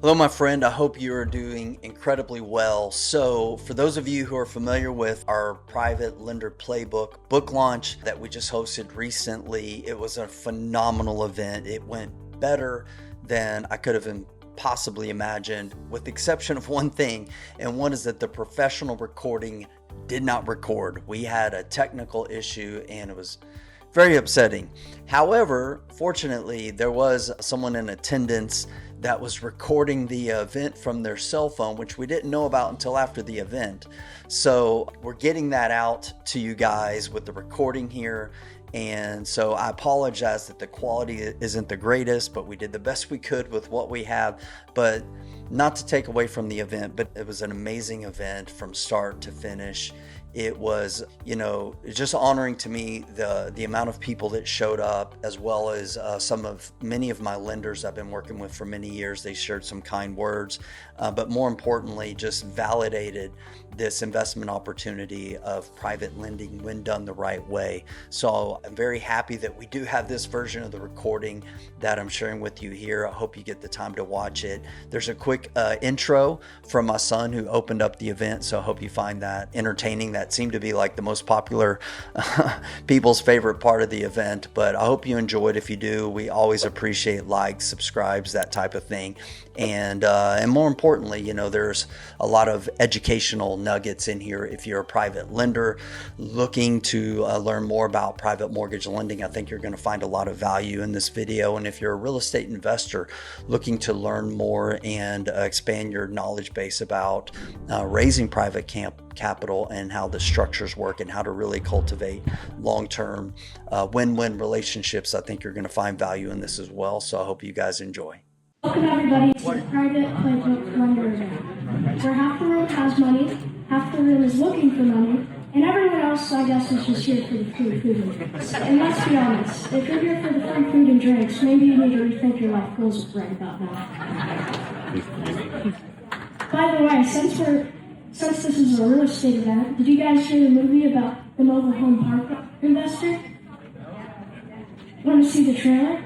Hello, my friend. I hope you are doing incredibly well. So, for those of you who are familiar with our Private Lender Playbook book launch that we just hosted recently, it was a phenomenal event. It went better than I could have possibly imagined, with the exception of one thing, and one is that the professional recording did not record. We had a technical issue and it was very upsetting. However, fortunately, there was someone in attendance that was recording the event from their cell phone, which we didn't know about until after the event. So we're getting that out to you guys with the recording here. And so I apologize that the quality isn't the greatest, but we did the best we could with what we have. But not to take away from the event, but it was an amazing event from start to finish. It was, just honoring to me the amount of people that showed up, as well as many of my lenders I've been working with for many years. They shared some kind words, but more importantly, just validated this investment opportunity of private lending when done the right way. So I'm very happy that we do have this version of the recording that I'm sharing with you here. I hope you get the time to watch it. There's a quick intro from my son who opened up the event, so I hope you find that entertaining. That seemed to be like the most popular people's favorite part of the event, but I hope you enjoyed. If you do, we always appreciate likes, subscribes, that type of thing. And more importantly, there's a lot of educational nuggets in here. If you're a private lender looking to learn more about private mortgage lending, I think you're going to find a lot of value in this video. And if you're a real estate investor looking to learn more and expand your knowledge base about raising private capital and how the structures work and how to really cultivate long-term win-win relationships, I think you're going to find value in this as well. So I hope you guys enjoy. Welcome everybody to the Private Playbook Lender event, where half the room has money, half the room is looking for money, and everyone else, I guess, is just here for the free food and drinks. And let's be honest, if you're here for the free food and drinks, maybe you need to rethink your life goals right about now. By the way, since this is a real estate event, did you guys hear the movie about the mobile home park investor? Want to see the trailer?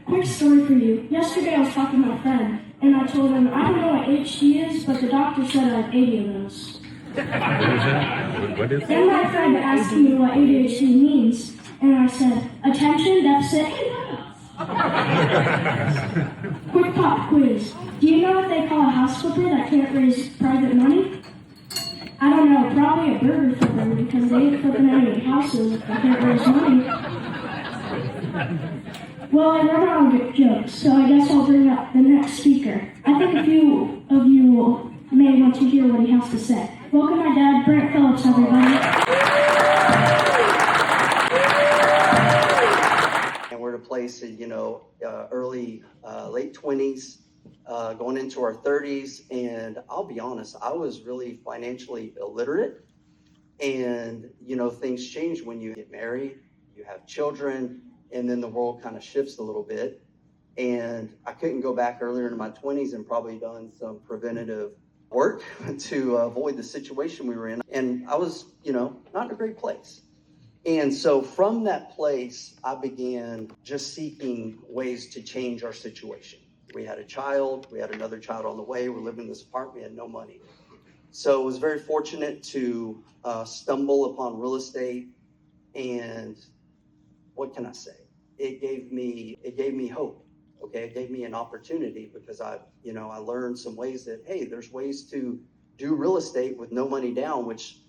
Quick story for you. Yesterday I was talking to my friend, and I told him I don't know what HD is, but the doctor said I have 80 of those. What is Then my friend asked me what ADHD means, and I said, attention deficit. Quick pop quiz. Do you know what they call a house flipper that can't raise private money? I don't know, probably a burger flipper, because they ain't flipping any houses if they can't raise money. Well, I run out of jokes, so I guess I'll bring up the next speaker. I think a few of you may want to hear what he has to say. Welcome my dad, Brent Phillips, everybody. And we're at a place in, late 20s, going into our 30s. And I'll be honest, I was really financially illiterate. And, things change when you get married, you have children, and then the world kind of shifts a little bit. And I couldn't go back earlier in my 20s and probably done some preventative work to avoid the situation we were in. And I was, not in a great place. And so from that place, I began just seeking ways to change our situation. We had a child, we had another child on the way, we're living in this apartment, we had no money. So I was very fortunate to stumble upon real estate, and what can I say? It gave me hope. Okay, it gave me an opportunity because I learned some ways that, hey, there's ways to do real estate with no money down, which,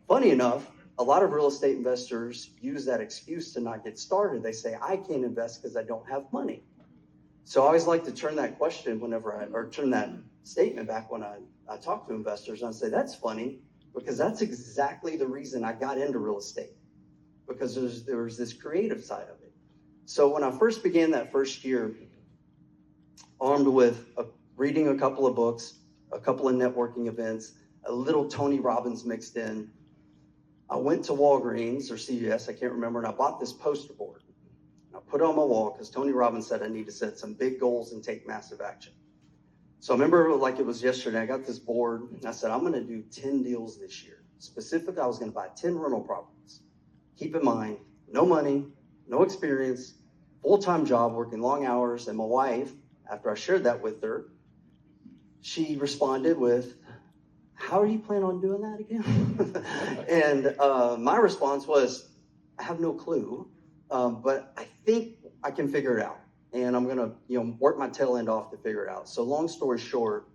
funny enough, a lot of real estate investors use that excuse to not get started. They say, I can't invest because I don't have money. So I always like to turn that question turn that statement back when I talk to investors, and I say, that's funny, because that's exactly the reason I got into real estate, because there was this creative side of it. So when I first began that first year, armed with reading a couple of books, a couple of networking events, a little Tony Robbins mixed in, I went to Walgreens or CVS, I can't remember, and I bought this poster board. I put it on my wall because Tony Robbins said I need to set some big goals and take massive action. So I remember like it was yesterday, I got this board and I said, I'm going to do 10 deals this year. Specifically, I was going to buy 10 rental properties. Keep in mind, no money, no experience, full-time job, working long hours. And my wife, after I shared that with her, she responded with, how are you planning on doing that again? And my response was, I have no clue, but I think I can figure it out. And I'm gonna, work my tail end off to figure it out. So long story short,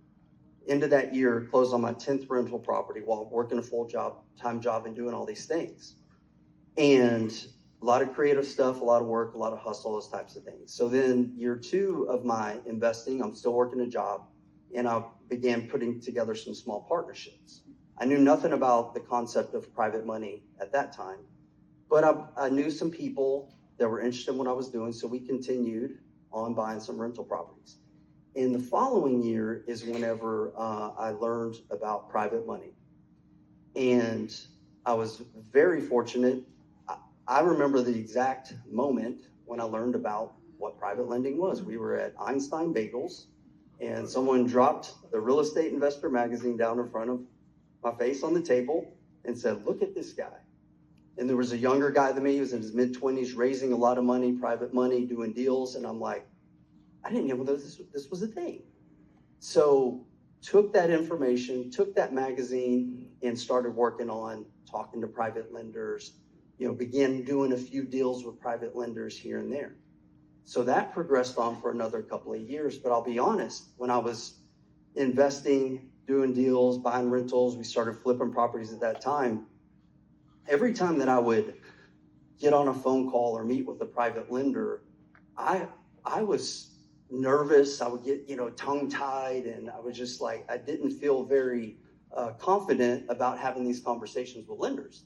end of that year, closed on my 10th rental property while working a full-time job and doing all these things. And a lot of creative stuff, a lot of work, a lot of hustle, those types of things. So then year 2 of my investing, I'm still working a job, and I began putting together some small partnerships. I knew nothing about the concept of private money at that time, but I knew some people that were interested in what I was doing, so we continued on buying some rental properties. In the following year is whenever I learned about private money. And I was very fortunate. I remember the exact moment when I learned about what private lending was. We were at Einstein Bagels, and someone dropped the Real Estate Investor magazine down in front of my face on the table and said, look at this guy. And there was a younger guy than me, he was in his mid-20s, raising a lot of money, private money, doing deals. And I'm like, I didn't know this was a thing. So took that information, took that magazine, and started working on talking to private lenders, began doing a few deals with private lenders here and there. So that progressed on for another couple of years. But I'll be honest, when I was investing, doing deals, buying rentals, we started flipping properties at that time. Every time that I would get on a phone call or meet with a private lender, I was nervous. I would get, tongue-tied, and I was just like, I didn't feel very confident about having these conversations with lenders.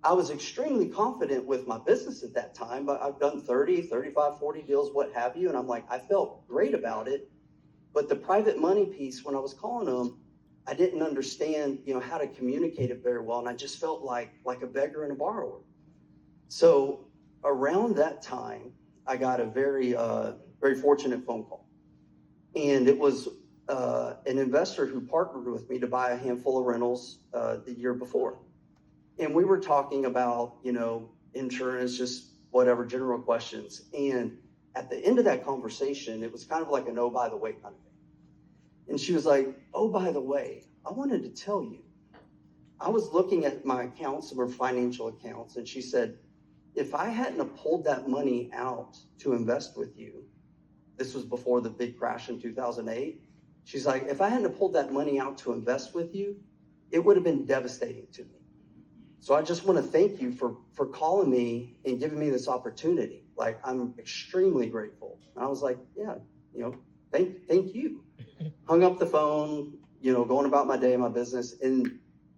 I was extremely confident with my business at that time, but I've done 30, 35, 40 deals, what have you. And I'm like, I felt great about it. But the private money piece, when I was calling them, I didn't understand, how to communicate it very well. And I just felt like a beggar and a borrower. So around that time, I got a very, very fortunate phone call. And it was an investor who partnered with me to buy a handful of rentals the year before. And we were talking about, insurance, just whatever, general questions. And at the end of that conversation, it was kind of like an oh, by the way kind of thing. And she was like, oh, by the way, I wanted to tell you, I was looking at my accounts, some of her financial accounts, and she said, if I hadn't have pulled that money out to invest with you, this was before the big crash in 2008. She's like, if I hadn't have pulled that money out to invest with you, it would have been devastating to me. So I just want to thank you for calling me and giving me this opportunity. Like, I'm extremely grateful. And I was like, yeah, thank you. Hung up the phone, going about my day, my business, and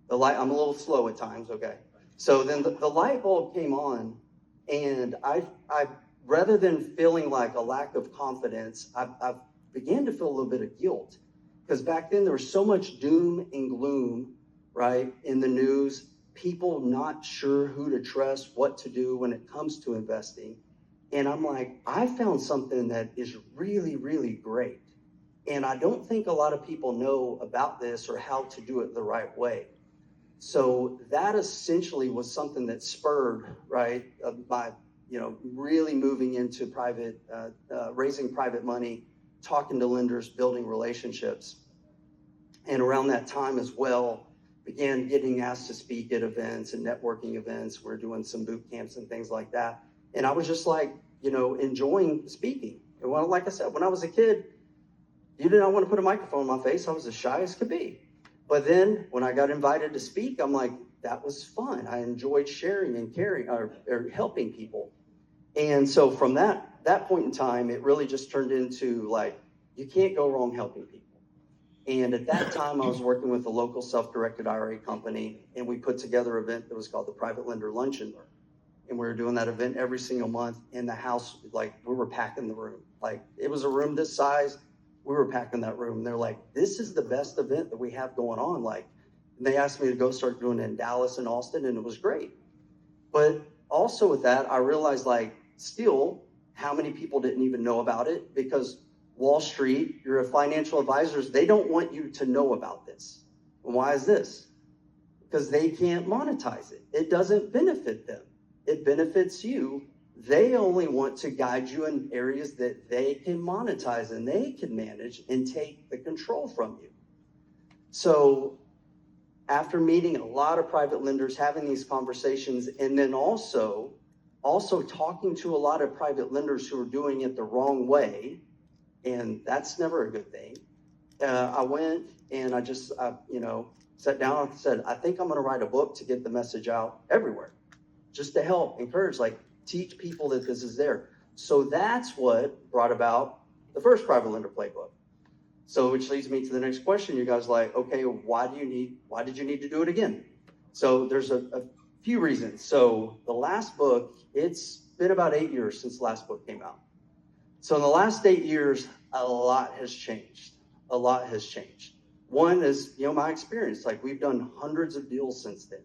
I'm a little slow at times, okay? So then the light bulb came on, and I rather than feeling like a lack of confidence, I began to feel a little bit of guilt. Because back then there was so much doom and gloom, right, in the news, people not sure who to trust, what to do when it comes to investing. And I'm like, I found something that is really, really great. And I don't think a lot of people know about this or how to do it the right way. So that essentially was something that spurred, right, my, really moving into private, raising private money, talking to lenders, building relationships. And around that time as well, began getting asked to speak at events and networking events. We're doing some boot camps and things like that. And I was just like, enjoying speaking. And well, like I said, when I was a kid, you did not want to put a microphone in my face. I was as shy as could be. But then when I got invited to speak, I'm like, that was fun. I enjoyed sharing and caring or helping people. And so from that point in time, it really just turned into like, you can't go wrong helping people. And at that time, I was working with a local self-directed IRA company, and we put together an event that was called the Private Lender Luncheon. And we were doing that event every single month in the house. Like, we were packing the room. Like, it was a room this size. We were packing that room. And they're like, this is the best event that we have going on. Like, and they asked me to go start doing it in Dallas and Austin, and it was great. But also with that, I realized, like, still, how many people didn't even know about it, because Wall Street, your financial advisors, they don't want you to know about this. And why is this? Because they can't monetize it. It doesn't benefit them. It benefits you They only want to guide you in areas that they can monetize and they can manage and take the control from you. So after meeting a lot of private lenders, having these conversations, and then also talking to a lot of private lenders who are doing it the wrong way, and that's never a good thing. I went and I sat down and said, I think I'm going to write a book to get the message out everywhere, just to help encourage, like, teach people that this is there. So that's what brought about the first Private Lender Playbook. So which leads me to the next question. You guys like, okay, why did you need to do it again? So there's a few reasons. So the last book, it's been about 8 years since the last book came out. So in the last 8 years, a lot has changed. A lot has changed. One is, my experience. Like, we've done hundreds of deals since then.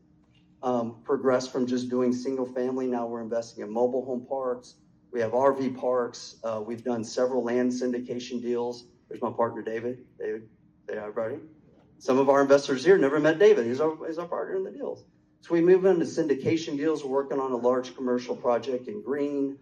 Progressed from just doing single family. Now we're investing in mobile home parks. We have RV parks. We've done several land syndication deals. There's my partner, David. David, say hi, everybody. Some of our investors here never met David. He's our partner in the deals. So we move into syndication deals. We're working on a large commercial project in Green,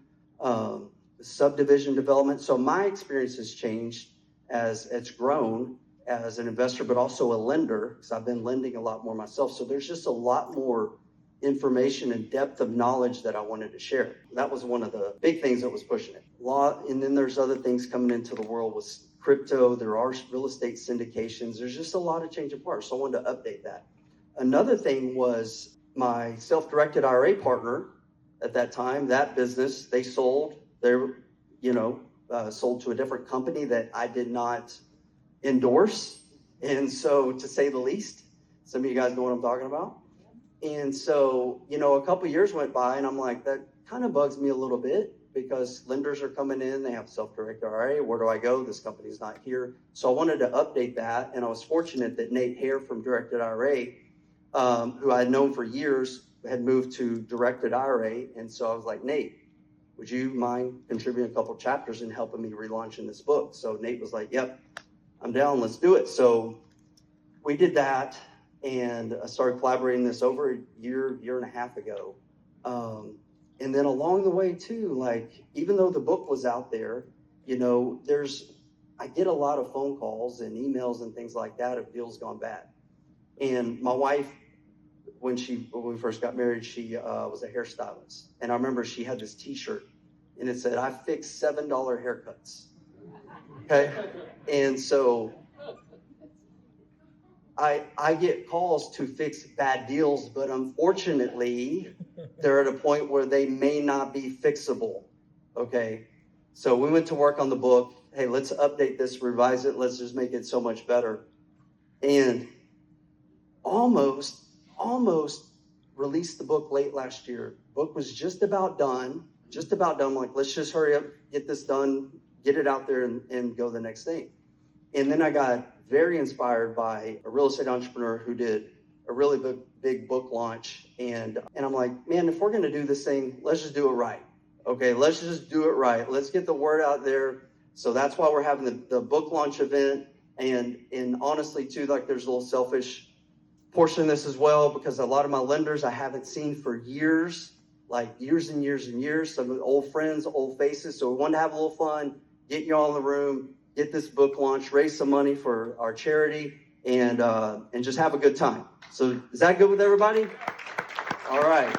subdivision development. So my experience has changed as it's grown as an investor, but also a lender, because I've been lending a lot more myself. So there's just a lot more information and depth of knowledge that I wanted to share. That was one of the big things that was pushing it. And then there's other things coming into the world with crypto. There are real estate syndications. There's just a lot of changing parts. So I wanted to update that. Another thing was my self-directed IRA partner at that time, that business, they sold. They sold to a different company that I did not endorse. And so, to say the least, some of you guys know what I'm talking about. And so, a couple of years went by and I'm like, that kind of bugs me a little bit, because lenders are coming in, they have self-directed IRA. Where do I go? This company's not here. So I wanted to update that. And I was fortunate that Nate Hare from Directed IRA, who I had known for years, had moved to Directed IRA. And so I was like, Nate, would you mind contributing a couple chapters and helping me relaunch in this book? So Nate was like, yep, I'm down, let's do it. So we did that, and I started collaborating this over a year and a half ago. And then along the way too, like, even though the book was out there, I get a lot of phone calls and emails and things like that of deals gone bad. And my wife, when we first got married, she was a hairstylist. And I remember she had this t-shirt and it said, I fix $7 haircuts. Okay. And so I get calls to fix bad deals, but unfortunately, they're at a point where they may not be fixable. Okay. So we went to work on the book. Hey, let's update this, revise it. Let's just make it so much better. And almost released the book late last year. Book was just about done. I'm like, let's just hurry up, get this done, get it out there and go the next thing. And then I got very inspired by a real estate entrepreneur who did a really big book launch. And I'm like, man, if we're going to do this thing, let's just do it right. Okay, let's just do it right. Let's get the word out there. So that's why we're having the book launch event. And honestly, too, like, there's a little selfish portion of this as well, because a lot of my lenders I haven't seen for years, like years and years and years. Some old friends, old faces. So we wanted to have a little fun, get you all in the room, get this book launch, raise some money for our charity, and just have a good time. So is that good with everybody? All right.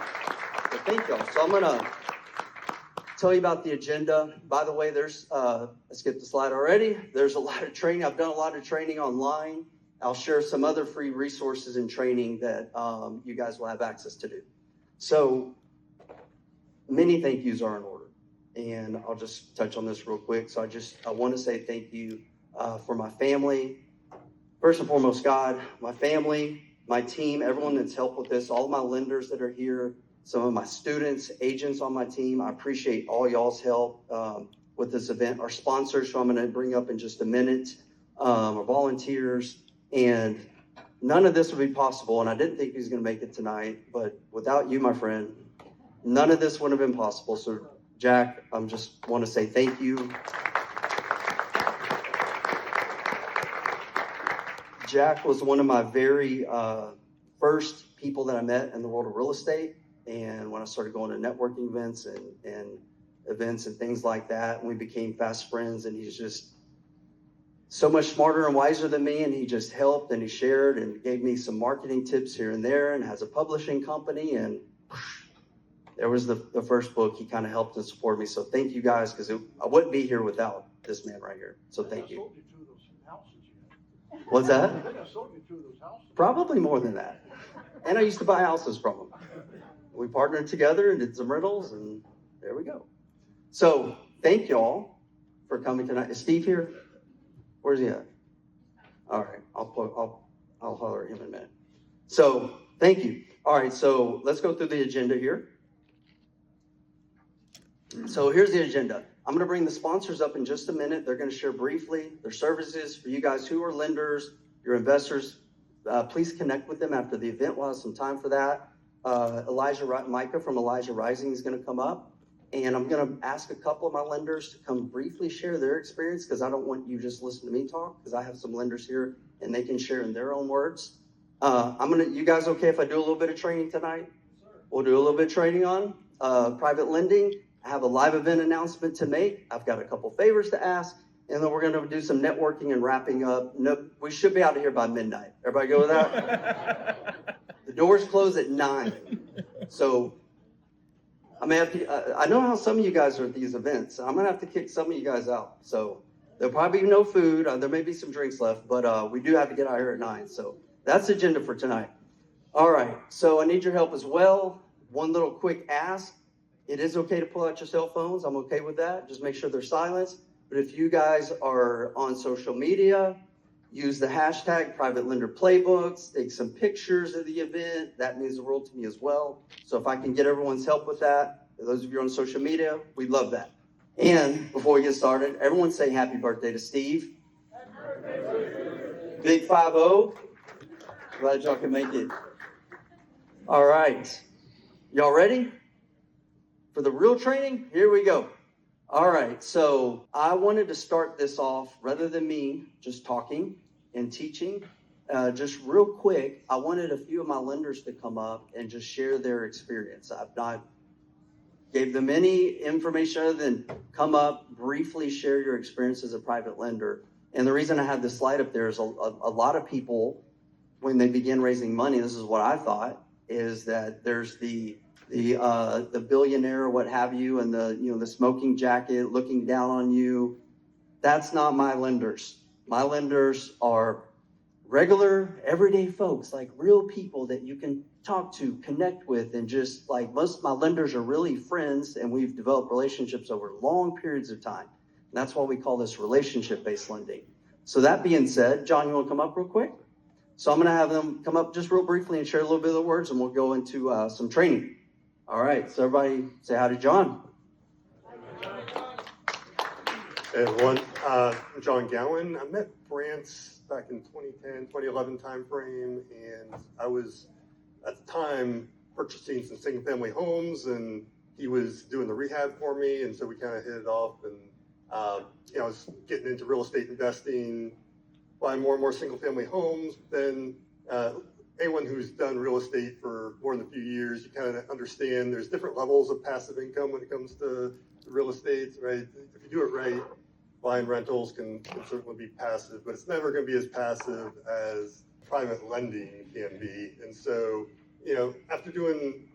So thank y'all. So I'm going to tell you about the agenda. By the way, there's, I skipped the slide already. There's a lot of training. I've done a lot of training online. I'll share some other free resources and training that you guys will have access to do. So many thank yous are in order. And I'll just touch on this real quick. So I want to say thank you for my family. First and foremost, God, my family, my team, everyone that's helped with this, all of my lenders that are here, some of my students, agents on my team. I appreciate all y'all's help with this event. Our sponsors, who I'm going to bring up in just a minute, our volunteers. And none of this would be possible. And I didn't think he was going to make it tonight. But without you, my friend, none of this would have been possible. So Jack, I just want to say thank you. Jack was one of my very first people that I met in the world of real estate. And when I started going to networking events and events and things like that, and we became fast friends, and he's just so much smarter and wiser than me, and he just helped and he shared and gave me some marketing tips here and there, and has a publishing company, and there was the first book. He kind of helped and supported me. So thank you guys, because I wouldn't be here without this man right here. So thank you. I sold you 2 of those houses you had. What's that? I think I sold you 2 of those houses. Probably more than that. And I used to buy houses from him. We partnered together and did some rentals, and there we go. So thank y'all for coming tonight. Is Steve here? Where's he at? All right, I'll holler at him in a minute. So thank you. All right, so let's go through the agenda here. So here's the agenda. I'm going to bring the sponsors up in just a minute. They're going to share briefly their services for you guys who are lenders, your investors. Please connect with them after the event. We'll have some time for that. Micah from Elijah Rising is going to come up. And I'm going to ask a couple of my lenders to come briefly share their experience, because I don't want you just listen to me talk, because I have some lenders here and they can share in their own words. You guys okay if I do a little bit of training tonight? We'll do a little bit of training on private lending. I have a live event announcement to make. I've got a couple favors to ask, and then we're going to do some networking and wrapping up. No, we should be out of here by midnight. Everybody go with that? The doors close at 9. So I may have to, I know how some of you guys are at these events. I'm going to have to kick some of you guys out. So there'll probably be no food. There may be some drinks left, but we do have to get out here at 9. So that's the agenda for tonight. All right. So I need your help as well. One little quick ask. It is okay to pull out your cell phones. I'm okay with that. Just make sure they're silenced. But if you guys are on social media, use the hashtag Private Lender Playbooks, take some pictures of the event. That means the world to me as well. So if I can get everyone's help with that, for those of you on social media, we'd love that. And before we get started, everyone say happy birthday to Steve. Happy birthday. Big 5-0. Glad y'all can make it. All right. Y'all ready for the real training? Here we go. All right, so I wanted to start this off, rather than me just talking and teaching, just real quick, I wanted a few of my lenders to come up and just share their experience. I've not gave them any information other than come up, briefly share your experience as a private lender. And the reason I have this slide up there is a lot of people, when they begin raising money, this is what I thought, is that there's the billionaire or what have you, and the smoking jacket looking down on you. That's not my lenders. My lenders are regular, everyday folks, like real people that you can talk to, connect with, and just like most of my lenders are really friends, and we've developed relationships over long periods of time. And that's why we call this relationship-based lending. So that being said, John, you want to come up real quick? So I'm going to have them come up just real briefly and share a little bit of the words, and we'll go into some training. All right, so everybody say hi to John. Hey everyone, I'm John Gowan. I met Brant back in 2010, 2011 timeframe, and I was at the time purchasing some single family homes, and he was doing the rehab for me, and so we kind of hit it off, and I was getting into real estate investing, buying more and more single family homes. Then anyone who's done real estate for more than a few years, you kind of understand there's different levels of passive income when it comes to real estate, right? If you do it right, buying rentals can certainly be passive, but it's never going to be as passive as private lending can be. And so, after doing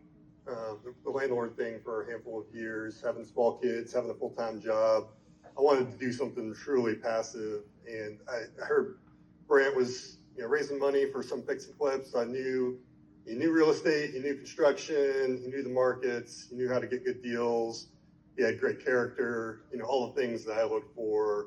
the landlord thing for a handful of years, having small kids, having a full-time job, I wanted to do something truly passive. And I heard Brant was raising money for some fix and flips. I knew he knew real estate, he knew construction, he knew the markets, he knew how to get good deals. He had great character, all the things that I look for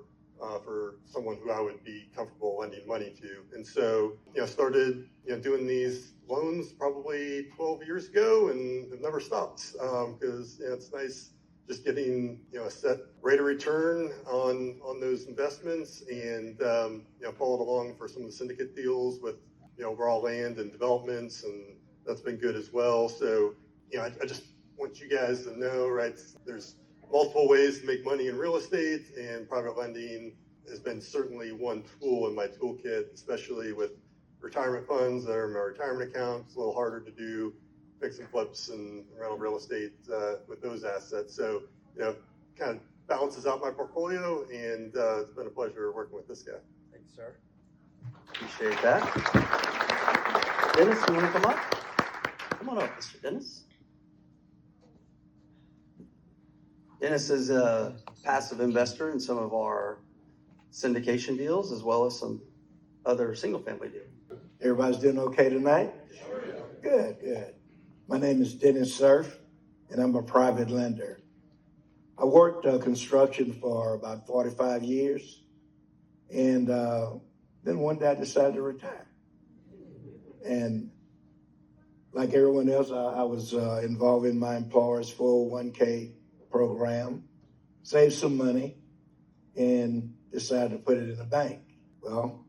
someone who I would be comfortable lending money to. And so, started, doing these loans probably 12 years ago, and have never stopped because it's nice just getting a set rate of return on those investments, and followed along for some of the syndicate deals with raw land and developments, and that's been good as well. So I just want you guys to know, right, there's multiple ways to make money in real estate, and private lending has been certainly one tool in my toolkit, especially with retirement funds that are in my retirement account. It's a little harder to do fix and flips and rental real estate with those assets. So, kind of balances out my portfolio, and it's been a pleasure working with this guy. Thanks, sir. Appreciate that. Dennis, you want to come up? Come on up, Mr. Dennis. Dennis is a passive investor in some of our syndication deals as well as some other single-family deals. Everybody's doing okay tonight? Good. My name is Dennis Surf, and I'm a private lender. I worked construction for about 45 years, and then one day I decided to retire. And like everyone else, I was involved in my employer's 401k program, saved some money, and decided to put it in the bank. Well,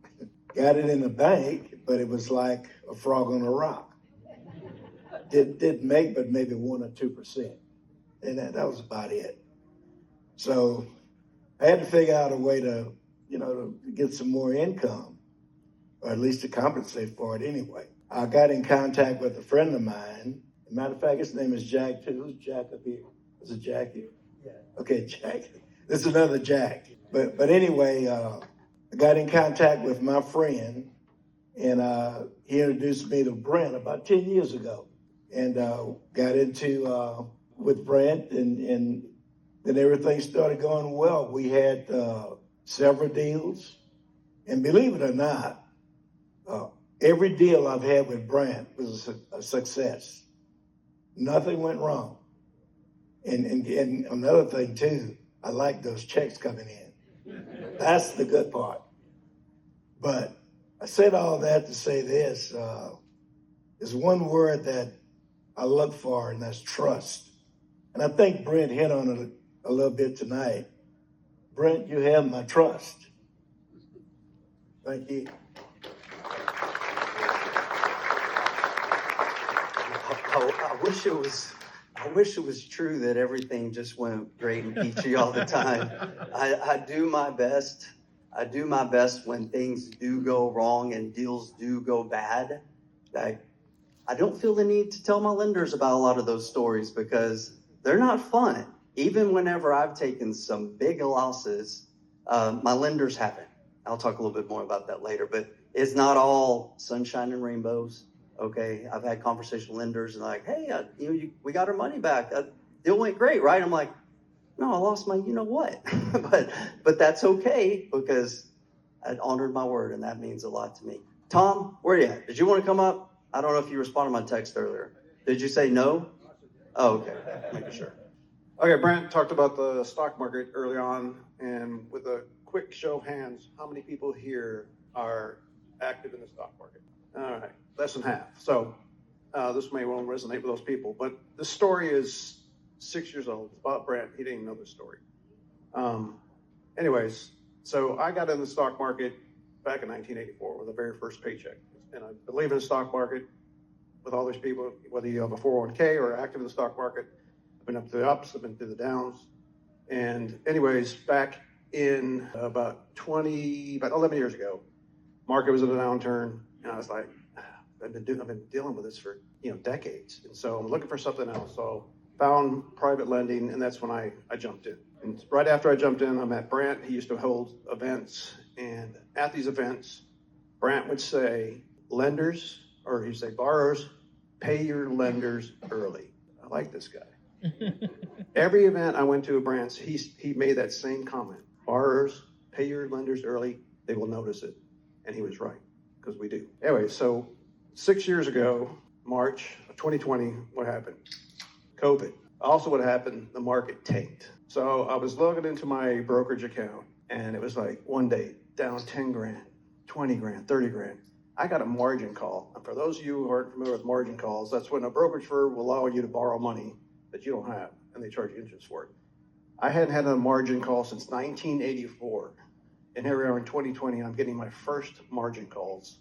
got it in the bank, but it was like a frog on a rock. Didn't make but maybe 1 or 2%. And that was about it. So I had to figure out a way to, to get some more income, or at least to compensate for it anyway. I got in contact with a friend of mine. As a matter of fact, his name is Jack too. Who's Jack up here? Is it Jack here? Yeah. Okay, Jack. This is another Jack. But anyway, I got in contact with my friend, and he introduced me to Brent about 10 years ago, and got into with Brent, and then everything started going well. We had several deals, and believe it or not, every deal I've had with Brent was a success. Nothing went wrong. And another thing too, I like those checks coming in. That's the good part. But I said all that to say this, there's one word that I look for, and that's trust. And I think Brent hit on it a little bit tonight. Brent, you have my trust. Thank you. I wish it was true that everything just went great and peachy all the time. I do my best. I do my best when things do go wrong and deals do go bad. I don't feel the need to tell my lenders about a lot of those stories because they're not fun. Even whenever I've taken some big losses, my lenders haven't. I'll talk a little bit more about that later, but it's not all sunshine and rainbows. Okay, I've had conversational lenders and like, hey, we got our money back. Deal went great, right? I'm like, no, I lost my, what, but that's okay because I honored my word, and that means a lot to me. Tom, where are you at? Did you want to come up? I don't know if you responded to my text earlier. Did you say no? Oh, okay, making sure. Okay, Brent talked about the stock market early on, and with a quick show of hands, how many people here are active in the stock market? All right, less than half. So this may well resonate with those people, but the story is 6 years old. It's about Brent. He didn't even know this story. Anyways, so I got in the stock market back in 1984 with the very first paycheck. And I believe in the stock market with all these people, whether you have a 401k or active in the stock market. I've been up to the ups, I've been through the downs. And anyways, back in about 11 years ago, market was in a downturn, and I was like, I've been dealing with this for decades. And so I'm looking for something else. So found private lending, and that's when I jumped in. And right after I jumped in, I met Brent. He used to hold events, and at these events, Brent would say, lenders, or he'd say, borrowers, pay your lenders early. I like this guy. Every event I went to at Brent's, he made that same comment. Borrowers, pay your lenders early. They will notice it. And he was right, because we do. Anyway, so 6 years ago, March of 2020, what happened? COVID. Also what happened, the market tanked. So I was logging into my brokerage account, and it was like one day down 10 grand, 20 grand, 30 grand. I got a margin call. And for those of you who aren't familiar with margin calls, that's when a brokerage firm will allow you to borrow money that you don't have, and they charge you interest for it. I hadn't had a margin call since 1984. And here we are in 2020, and I'm getting my first margin calls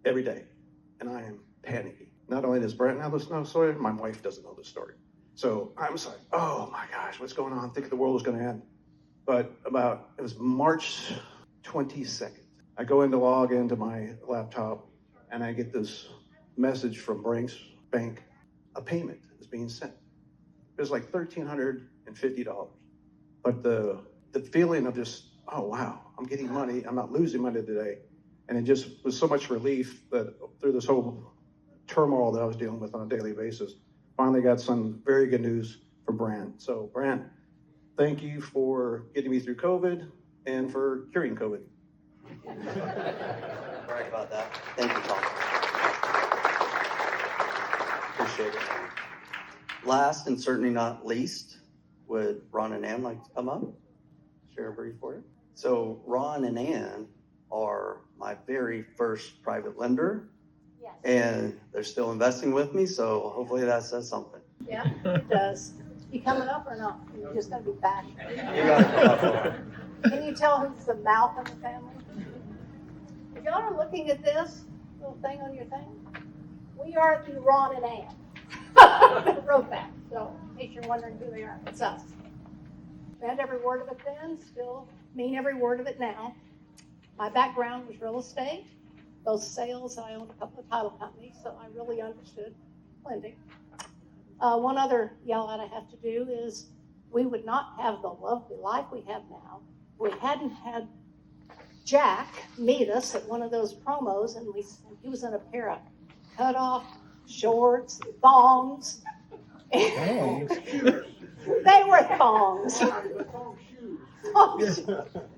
every day. And I am panicking. Not only does Brent know this story, my wife doesn't know this story. So I was like, oh my gosh, what's going on? Thinking the world was going to end. But it was March 22nd. I go in to log into my laptop, and I get this message from Brinks Bank. a payment is being sent. It was like $1,350. But the feeling of just, oh wow, I'm getting money, I'm not losing money today. And it just was so much relief that through this whole turmoil that I was dealing with on a daily basis, finally got some very good news from Brant. So Brant, thank you for getting me through COVID and for curing COVID. Brag about that. Thank you, Tom. Appreciate it. Last and certainly not least, would Ron and Ann like to come up? Share a brief for you. So Ron and Ann are my very first private lender. Yes. And they're still investing with me, so hopefully that says something. Yeah, it does. You coming up or not? You're just gonna be back. You gotta come up, Ron. Can you tell who's the mouth of the family? If y'all are looking at this little thing on your thing, we are the Ron and Ann. I wrote that, so in case you're wondering who they are, it's us. Meant every word of it then, still mean every word of it now. My background was real estate, both sales, I owned a couple of title companies, so I really understood lending. One other yell out I have to do is we would not have the lovely life we have now. We hadn't had Jack meet us at one of those promos, and he was in a pair of cut-off shorts, thongs. They were thongs.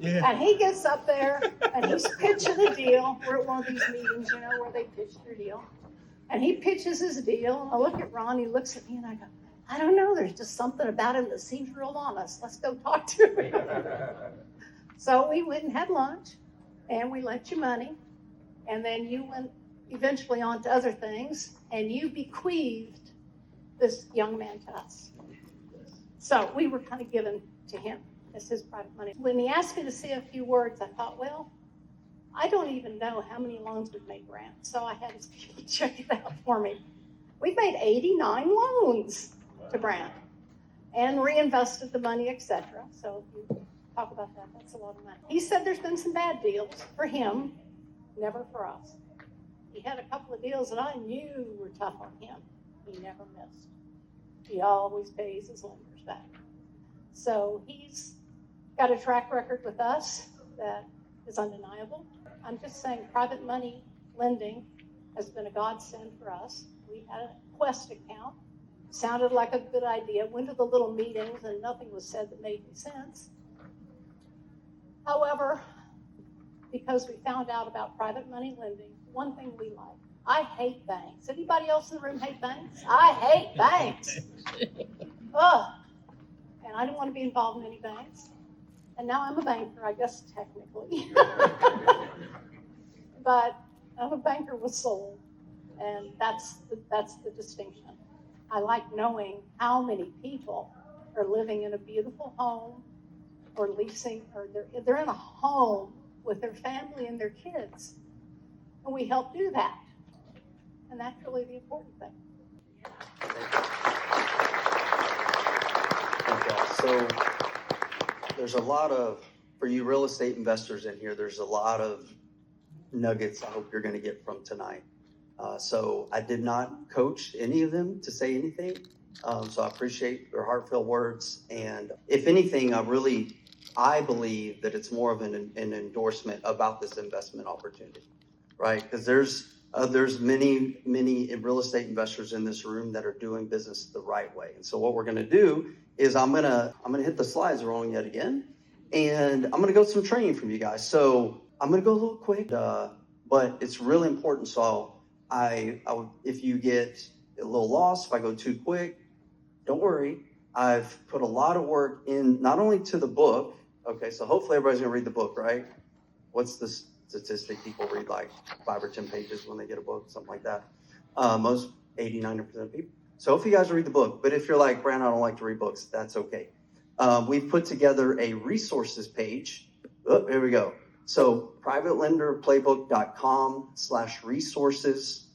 And he gets up there and he's pitching a deal. We're at one of these meetings, you know, where they pitch their deal. And he pitches his deal. And I look at Ron, he looks at me, and I go, I don't know, there's just something about him that seems real honest. Let's go talk to him. So we went and had lunch, and we lent you money. And then you went eventually on to other things, and you bequeathed this young man to us. So we were kind of given to him as his private money. When he asked me to say a few words, I thought, well, I don't even know how many loans we've made, Grant. So I had his people check it out for me. We've made 89 loans to Brant and reinvested the money, etc. So if you talk about that, that's a lot of money. He said there's been some bad deals for him, never for us. He had a couple of deals that I knew were tough on him. He never missed. He always pays his lenders back. So he's got a track record with us that is undeniable. I'm just saying private money lending has been a godsend for us. We had a Quest account. Sounded like a good idea. Went to the little meetings and nothing was said that made any sense. However, because we found out about private money lending, one thing we like. I hate banks. Anybody else in the room hate banks? I hate banks. Ugh. And I didn't want to be involved in any banks. And now I'm a banker, I guess technically. But I'm a banker with soul. And that's the distinction. I like knowing how many people are living in a beautiful home or leasing, or they're in a home with their family and their kids. And we help do that. And that's really the important thing. Okay, so there's a lot of, for you real estate investors in here, there's a lot of nuggets I hope you're going to get from tonight. So I did not coach any of them to say anything. So I appreciate your heartfelt words. And if anything, I believe that it's more of an endorsement about this investment opportunity, right? Because there's many real estate investors in this room that are doing business the right way. And so what we're going to do is I'm gonna hit the slides wrong yet again, and I'm gonna go some training from you guys. So I'm gonna go a little quick, but it's really important. So if you get a little lost, if I go too quick, don't worry. I've put a lot of work in, not only to the book. Okay, so hopefully everybody's gonna read the book, right? What's the statistic? People read like 5 or 10 pages when they get a book, something like that. Most 80-90% of people. So hopefully you guys read the book. But if you're like, Brand, I don't like to read books, that's okay. We've put together a resources page. Oh, here we go. So privatelenderplaybook.com/resources.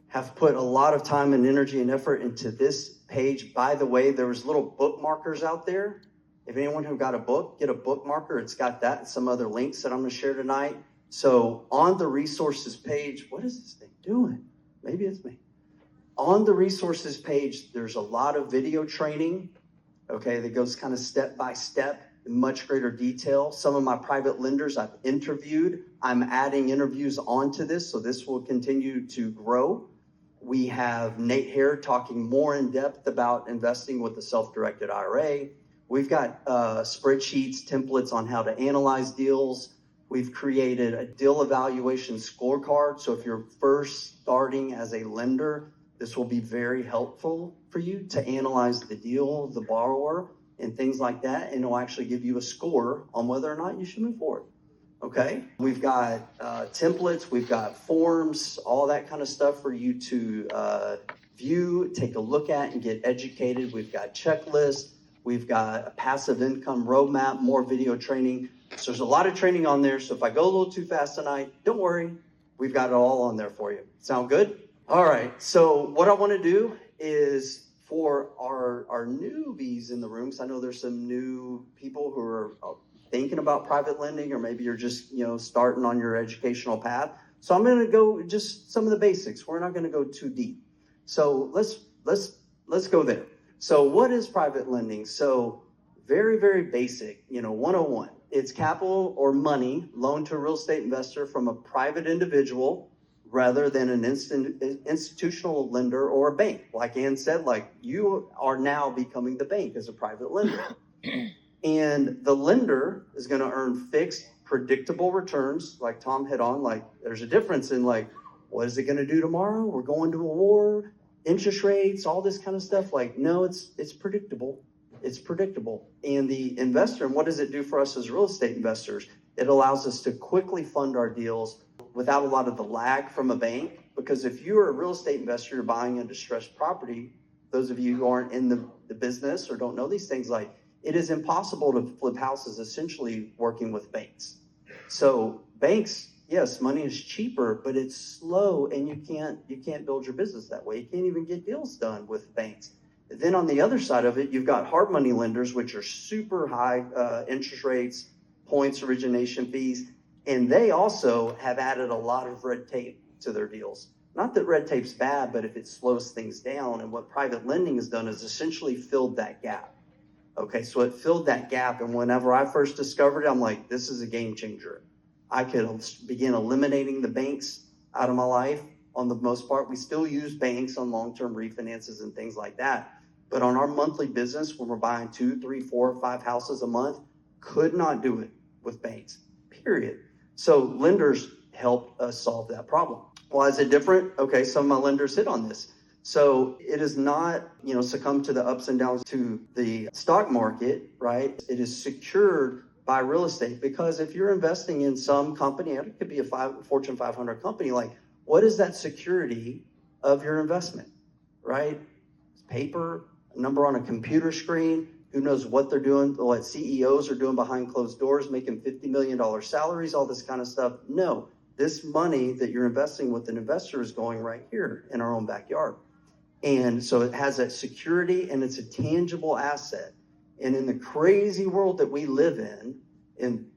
Have put a lot of time and energy and effort into this page. By the way, there was little bookmarkers out there. If anyone who got a book, get a bookmarker. It's got that and some other links that I'm going to share tonight. So on the resources page, what is this thing doing? Maybe it's me. On the resources page, there's a lot of video training, okay, that goes kind of step by step in much greater detail. Some of my private lenders I've interviewed. I'm adding interviews onto this, so this will continue to grow. We have Nate Hare talking more in depth about investing with the self-directed IRA. We've got spreadsheets, templates on how to analyze deals. We've created a deal evaluation scorecard. So if you're first starting as a lender, this will be very helpful for you to analyze the deal, the borrower, and things like that. And it'll actually give you a score on whether or not you should move forward. Okay, we've got templates, we've got forms, all that kind of stuff for you to view, take a look at, and get educated. We've got checklists, we've got a passive income roadmap, more video training. So there's a lot of training on there. So if I go a little too fast tonight, don't worry, we've got it all on there for you. Sound good? All right, so what I want to do is for our newbies in the room, because I know there's some new people who are thinking about private lending, or maybe you're just, starting on your educational path. So I'm going to go just some of the basics. We're not going to go too deep. So let's go there. So what is private lending? So very, very basic, 101. It's capital or money loaned to a real estate investor from a private individual rather than an institutional lender or a bank. Like Ann said, like you are now becoming the bank as a private lender. And the lender is going to earn fixed, predictable returns, like Tom hit on. Like there's a difference in like, what is it going to do tomorrow? We're going to a war, interest rates, all this kind of stuff. Like, no, it's predictable. It's predictable. And the investor, and what does it do for us as real estate investors? It allows us to quickly fund our deals without a lot of the lag from a bank. Because if you're a real estate investor, you're buying a distressed property, those of you who aren't in the business or don't know these things, like it is impossible to flip houses essentially working with banks. So banks, yes, money is cheaper, but it's slow, and you can't build your business that way. You can't even get deals done with banks. Then on the other side of it, you've got hard money lenders, which are super high interest rates, points, origination fees, and they also have added a lot of red tape to their deals. Not that red tape's bad, but if it slows things down, and what private lending has done is essentially filled that gap. Okay, so it filled that gap, and whenever I first discovered it, I'm like, this is a game changer. I could begin eliminating the banks out of my life. On the most part, we still use banks on long-term refinances and things like that. But on our monthly business, when we're buying 2, 3, 4, 5 houses a month, could not do it with banks, period. So lenders helped us solve that problem. Why is it different? Okay, some of my lenders hit on this. So it is not, succumb to the ups and downs to the stock market, right? It is secured by real estate, because if you're investing in some company, it could be a Fortune 500 company, like what is that security of your investment, right? It's paper, a number on a computer screen, who knows what they're doing, what CEOs are doing behind closed doors, making $50 million salaries, all this kind of stuff. No, this money that you're investing with an investor is going right here in our own backyard. And so it has that security, and it's a tangible asset. And in the crazy world that we live in, and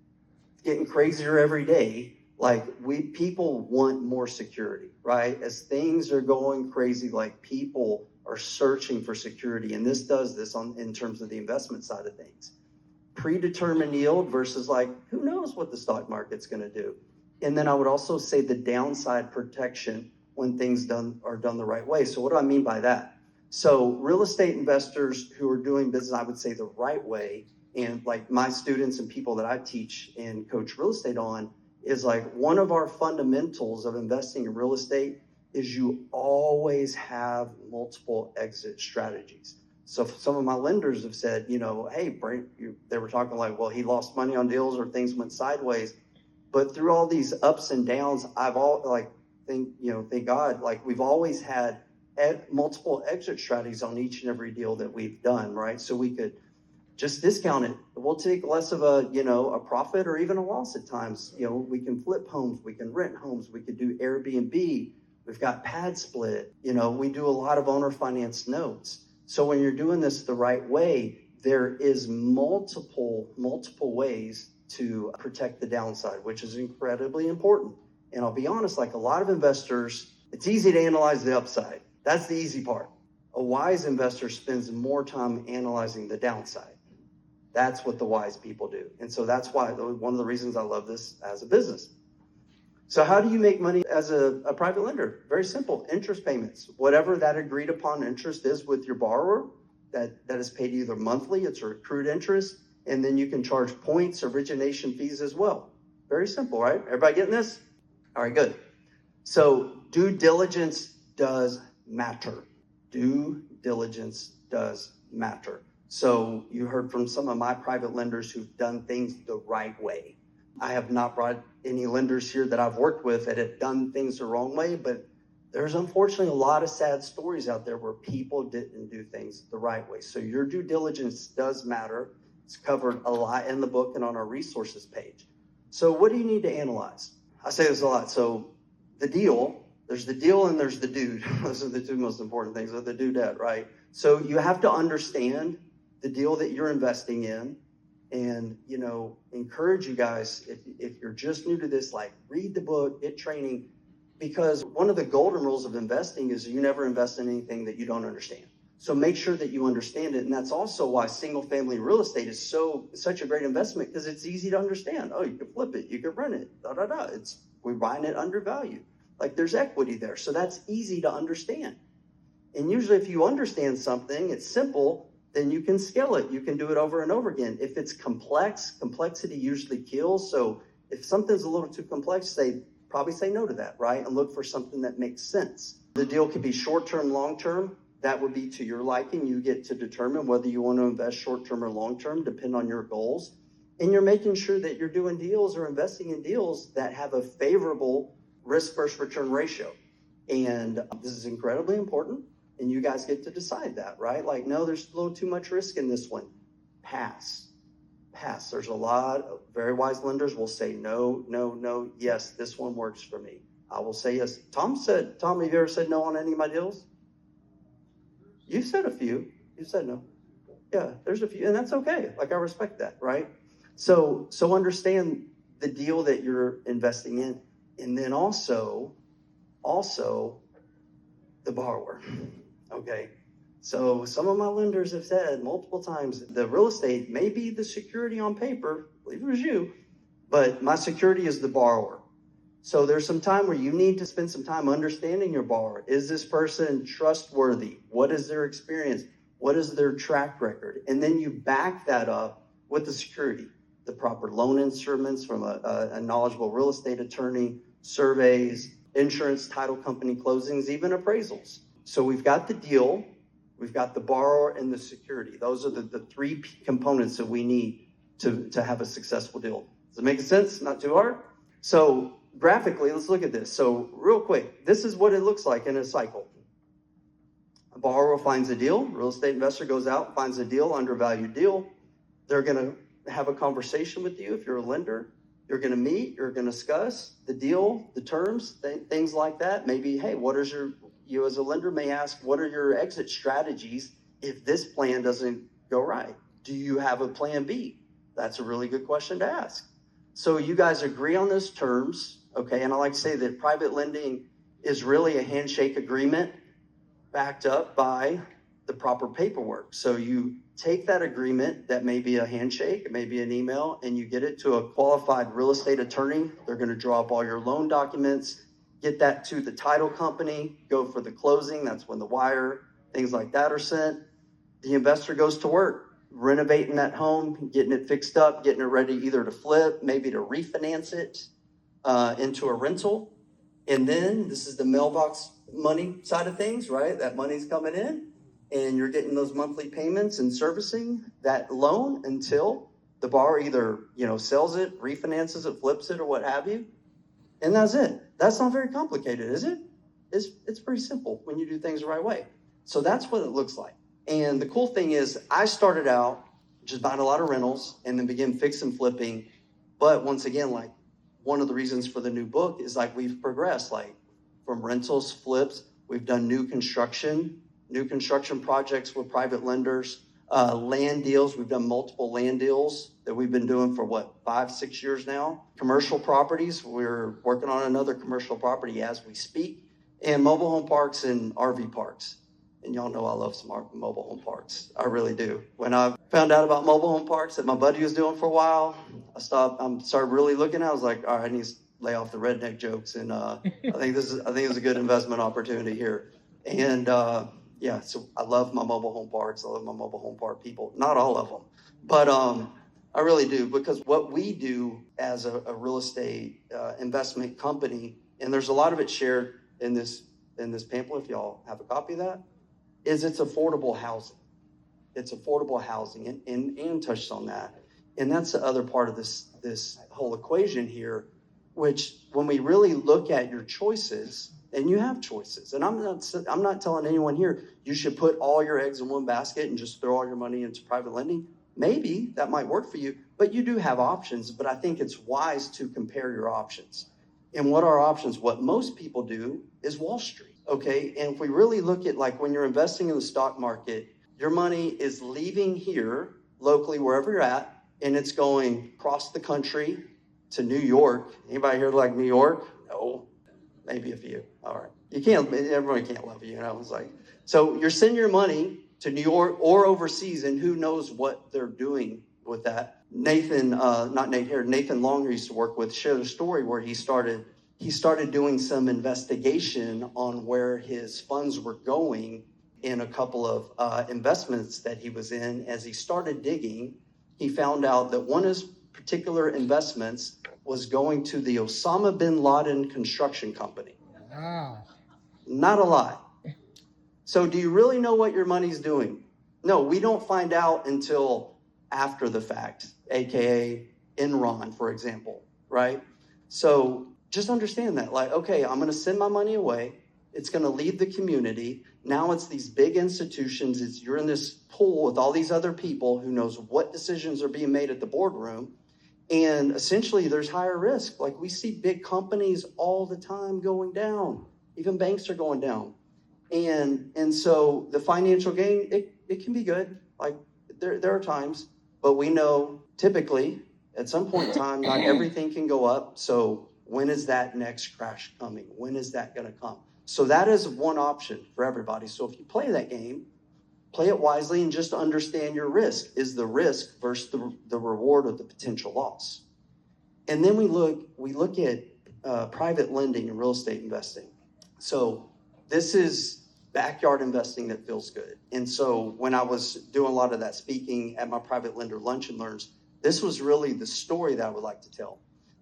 getting crazier every day, like people want more security, right? As things are going crazy, like people are searching for security, and this does this in terms of the investment side of things. Predetermined yield versus like, who knows what the stock market's going to do? And then I would also say the downside protection when things are done the right way. So what do I mean by that? So real estate investors who are doing business, I would say the right way, and like my students and people that I teach and coach real estate on, is like one of our fundamentals of investing in real estate is you always have multiple exit strategies. So some of my lenders have said, hey, Brent, they were talking like, well, he lost money on deals or things went sideways. But through all these ups and downs, thank God, like we've always had multiple exit strategies on each and every deal that we've done, right? So we could just discount it. We'll take less of a profit or even a loss at times. We can flip homes, we can rent homes, we could do Airbnb. We've got pad split. We do a lot of owner finance notes. So when you're doing this the right way, there is multiple ways to protect the downside, which is incredibly important. And I'll be honest, like a lot of investors, it's easy to analyze the upside. That's the easy part. A wise investor spends more time analyzing the downside. That's what the wise people do. And so that's why, one of the reasons I love this as a business. So how do you make money as a private lender? Very simple, interest payments. Whatever that agreed upon interest is with your borrower, that is paid either monthly, it's accrued interest, and then you can charge points, origination fees as well. Very simple, right? Everybody getting this? All right, good. So due diligence does matter. Due diligence does matter. So you heard from some of my private lenders who've done things the right way. I have not brought any lenders here that I've worked with that have done things the wrong way, but there's unfortunately a lot of sad stories out there where people didn't do things the right way. So your due diligence does matter. It's covered a lot in the book and on our resources page. So what do you need to analyze? I say this a lot. So the deal, there's the deal and there's the dude. Those are the two most important things, the dudette, right? So you have to understand the deal that you're investing in, and, you know, encourage you guys, if you're just new to this, like, read the book, get training, because one of the golden rules of investing is you never invest in anything that you don't understand. So make sure that you understand it. And that's also why single family real estate is such a great investment, because it's easy to understand. Oh, you can flip it, you can rent it, we're buying it undervalued. Like, there's equity there. So that's easy to understand. And usually if you understand something, it's simple, then you can scale it. You can do it over and over again. If it's complex, complexity usually kills. So if something's a little too complex, probably say no to that, right? And look for something that makes sense. The deal could be short-term, long-term. That would be to your liking. You get to determine whether you want to invest short-term or long-term, depend on your goals. And you're making sure that you're doing deals or investing in deals that have a favorable risk versus return ratio. And this is incredibly important. And you guys get to decide that, right? Like, no, there's a little too much risk in this one. Pass. There's a lot of very wise lenders will say no, no, no. Yes, this one works for me. I will say yes. Tom, have you ever said no on any of my deals? You've said a few. You've said no. Yeah, there's a few, and that's okay. Like, I respect that, right? So understand the deal that you're investing in, and then also the borrower. Okay, so some of my lenders have said multiple times, the real estate may be the security on paper, I believe it was you, but my security is the borrower. So there's some time where you need to spend some time understanding your borrower. Is this person trustworthy? What is their experience? What is their track record? And then you back that up with the security, the proper loan instruments from a knowledgeable real estate attorney, surveys, insurance, title company closings, even appraisals. So we've got the deal, we've got the borrower, and the security. Those are the three components that we need to have a successful deal. Does it make sense? Not too hard? So graphically, let's look at this. So real quick, this is what it looks like in a cycle. A borrower finds a deal, real estate investor goes out, finds a deal, undervalued deal. They're gonna have a conversation with you if you're a lender. You're gonna meet, you're gonna discuss the deal, the terms, things like that. Maybe, hey, you as a lender may ask, what are your exit strategies if this plan doesn't go right? Do you have a plan B? That's a really good question to ask. So you guys agree on those terms, okay? And I like to say that private lending is really a handshake agreement backed up by the proper paperwork. So you take that agreement, that may be a handshake, it may be an email, and you get it to a qualified real estate attorney. They're gonna draw up all your loan documents, get that to the title company, go for the closing. That's when the wire, things like that are sent. The investor goes to work, renovating that home, getting it fixed up, getting it ready either to flip, maybe to refinance it into a rental. And then this is the mailbox money side of things, right? That money's coming in and you're getting those monthly payments and servicing that loan until the borrower either, sells it, refinances it, flips it, or what have you. And that's it. That's not very complicated, is it? It's pretty simple when you do things the right way. So that's what it looks like. And the cool thing is I started out just buying a lot of rentals and then began fix and flipping. But once again, like, one of the reasons for the new book is like we've progressed, like from rentals, flips, we've done new construction projects with private lenders, land deals. We've done multiple land deals that we've been doing for 5-6 years now. Commercial properties, we're working on another commercial property as we speak. and mobile home parks and RV parks. And y'all know I love some mobile home parks. I really do. When I found out about mobile home parks that my buddy was doing for a while, I started really looking. I was like, all right, I need to lay off the redneck jokes, and I think it's a good investment opportunity here. And yeah, so I love my mobile home parks. I love my mobile home park people. Not all of them, but I really do, because what we do as a real estate investment company, and there's a lot of it shared in this pamphlet, if y'all have a copy of that, is it's affordable housing. It's affordable housing, and touched on that. And that's the other part of this whole equation here, which when we really look at your choices, and you have choices, and I'm not telling anyone here you should put all your eggs in one basket and just throw all your money into private lending. Maybe that might work for you, but you do have options. But I think it's wise to compare your options. And what are options? What most people do is Wall Street, okay? And if we really look at, like, when you're investing in the stock market, your money is leaving here locally, wherever you're at, and it's going across the country to New York. Anybody here like New York? No, maybe a few. All right. Everybody can't love you, It's like, so you're sending your money to New York or overseas, and who knows what they're doing with that. Nathan Long, who I used to work with, shared a story where he started doing some investigation on where his funds were going in a couple of investments that he was in. As he started digging, he found out that one of his particular investments was going to the Osama bin Laden construction company. Wow. Not a lie. So do you really know what your money's doing? No, we don't find out until after the fact, AKA Enron, for example, right? So just understand that, like, okay, I'm going to send my money away. It's going to leave the community. Now it's these big institutions. You're in this pool with all these other people who knows what decisions are being made at the boardroom. And essentially there's higher risk. Like, we see big companies all the time going down. Even banks are going down. And so the financial gain, it can be good. Like, there are times, but we know typically at some point in time, not everything can go up. So when is that next crash coming? When is that going to come? So that is one option for everybody. So if you play that game, play it wisely and just understand your risk. Is the risk versus the reward of the potential loss? And then we look at private lending and real estate investing. So this is backyard investing that feels good. And so when I was doing a lot of that speaking at my private lender lunch and learns, this was really the story that I would like to tell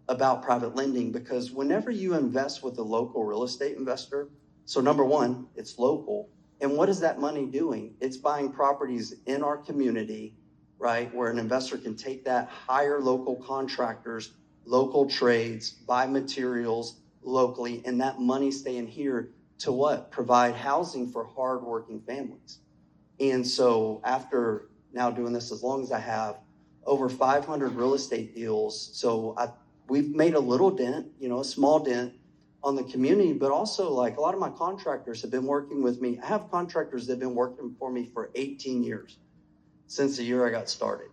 about private lending, because whenever you invest with a local real estate investor, so number one, it's local. And what is that money doing? It's buying properties in our community, right? Where an investor can take that, hire local contractors, local trades, buy materials locally, and that money staying here to what? Provide housing for hardworking families. And so after now doing this as long as I have, over 500 real estate deals. So we've made a little dent, a small dent on the community, but also, like, a lot of my contractors have been working with me. I have contractors that have been working for me for 18 years, since the year I got started.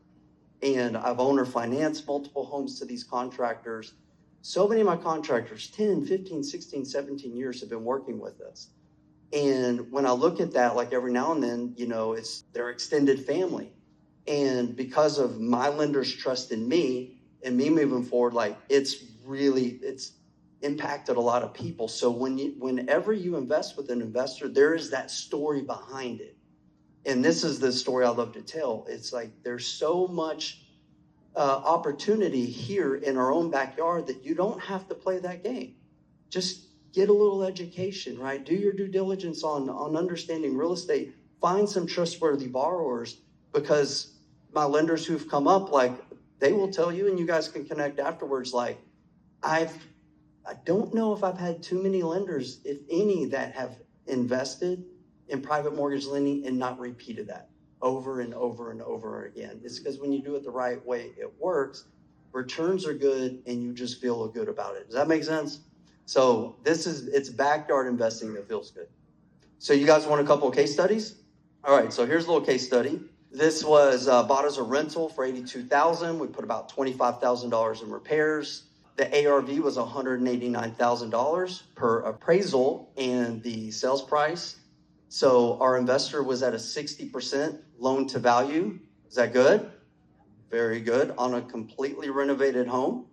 And I've owner financed multiple homes to these contractors. So many of my contractors, 10, 15, 16, 17 years have been working with us. And when I look at that, like, every now and then, it's their extended family. And because of my lender's trust in me and me moving forward, like, it's impacted a lot of people. So whenever you invest with an investor, there is that story behind it. And this is the story I love to tell. It's like, there's so much opportunity here in our own backyard that you don't have to play that game. Just get a little education, right? Do your due diligence on understanding real estate. Find some trustworthy borrowers, because my lenders who've come up, like, they will tell you, and you guys can connect afterwards, like, I don't know if I've had too many lenders, if any, that have invested in private mortgage lending and not repeated that over and over and over again. It's because when you do it the right way, it works. Returns are good, and you just feel good about it. Does that make sense? So it's backyard investing that feels good. So you guys want a couple of case studies? All right, so here's a little case study. This was bought as a rental for $82,000. We put about $25,000 in repairs. The ARV was $189,000 per appraisal and the sales price. So our investor was at a 60% loan to value. Is that good? Very good. On a completely renovated home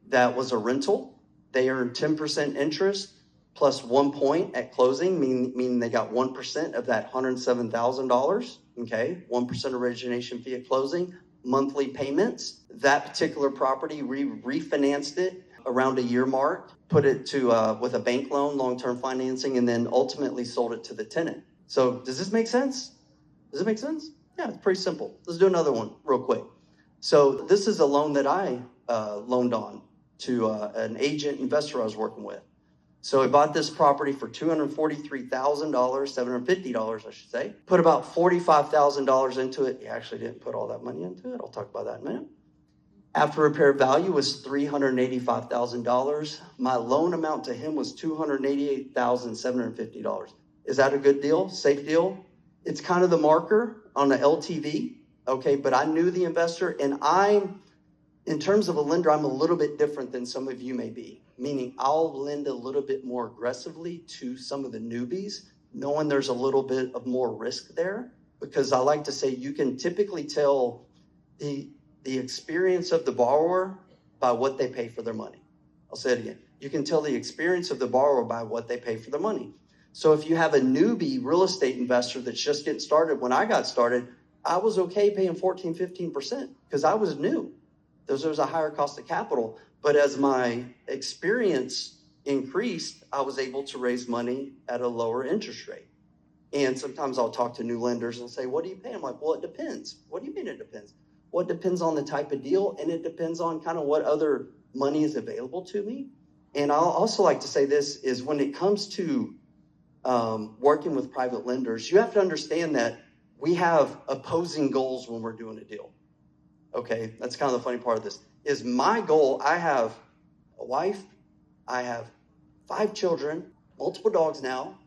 that was a rental. They earned 10% interest plus 1 point at closing, meaning they got 1% of that $107,000. Okay, 1% origination fee at closing, monthly payments. That particular property, we refinanced it around a year mark, put it to with a bank loan, long-term financing, and then ultimately sold it to the tenant. So does this make sense? Does it make sense? Yeah, it's pretty simple. Let's do another one real quick. So this is a loan that I loaned on to an agent investor I was working with. So I bought this property for $243,000, $750, I should say. Put about $45,000 into it. He actually didn't put all that money into it. I'll talk about that in a minute. After repair value was $385,000. My loan amount to him was $288,750. Is that a good deal? Safe deal? It's kind of the marker on the LTV. Okay, but I knew the investor, and in terms of a lender, I'm a little bit different than some of you may be, meaning I'll lend a little bit more aggressively to some of the newbies, knowing there's a little bit of more risk there, because I like to say you can typically tell the experience of the borrower by what they pay for their money. I'll say it again. You can tell the experience of the borrower by what they pay for their money. So if you have a newbie real estate investor that's just getting started, when I got started, I was okay paying 14, 15% because I was new. There was a higher cost of capital. But as my experience increased, I was able to raise money at a lower interest rate. And sometimes I'll talk to new lenders and say, what do you pay? I'm like, well, it depends. What do you mean it depends? Well, it depends on the type of deal, and it depends on kind of what other money is available to me. And I'll also like to say this is when it comes to working with private lenders, you have to understand that we have opposing goals when we're doing a deal. Okay, that's kind of the funny part of this. Is my goal, I have a wife, I have 5 children, multiple dogs now,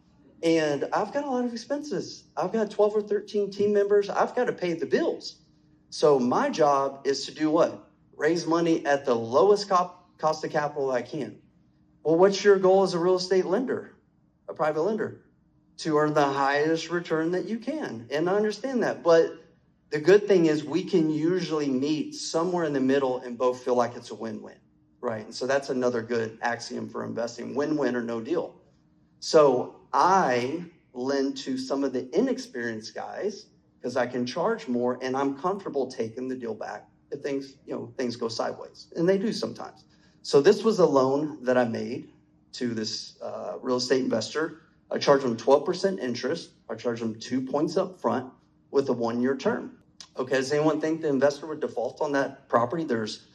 and I've got a lot of expenses. I've got 12 or 13 team members. I've got to pay the bills. So my job is to do what? Raise money at the lowest cost of capital I can. Well, what's your goal as a real estate lender, a private lender? To earn the highest return that you can. And I understand that, but the good thing is we can usually meet somewhere in the middle and both feel like it's a win-win, right? And so that's another good axiom for investing, win-win or no deal. So I lend to some of the inexperienced guys because I can charge more and I'm comfortable taking the deal back if things go sideways. And they do sometimes. So this was a loan that I made to this real estate investor. I charged them 12% interest. I charged them 2 points up front with a 1-year term. Okay, does anyone think the investor would default on that property? There's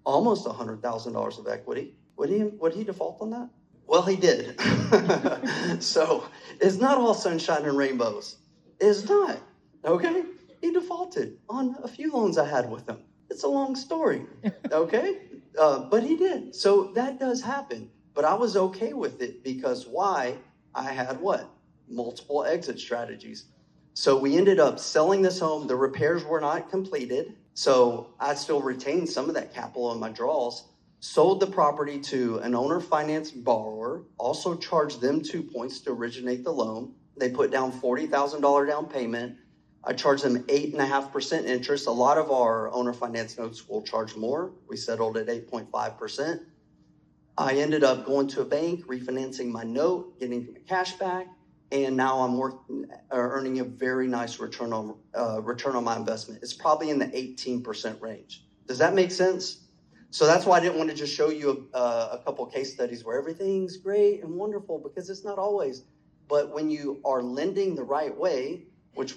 almost $100,000 of equity. Would he default on that? Well, he did. So it's not all sunshine and rainbows. It's not. Okay, he defaulted on a few loans I had with him. It's a long story. Okay, but he did. So that does happen. But I was okay with it because why? I had what? Multiple exit strategies. So we ended up selling this home. The repairs were not completed. So I still retained some of that capital in my draws. Sold the property to an owner financed borrower. Also charged them 2 points to originate the loan. They put down $40,000 down payment. I charged them 8.5% interest. A lot of our owner finance notes will charge more. We settled at 8.5%. I ended up going to a bank, refinancing my note, getting my cash back, and now I'm earning a very nice return on my investment. It's probably in the 18% range. Does that make sense? So that's why I didn't want to just show you a couple case studies where everything's great and wonderful, because it's not always. But when you are lending the right way, which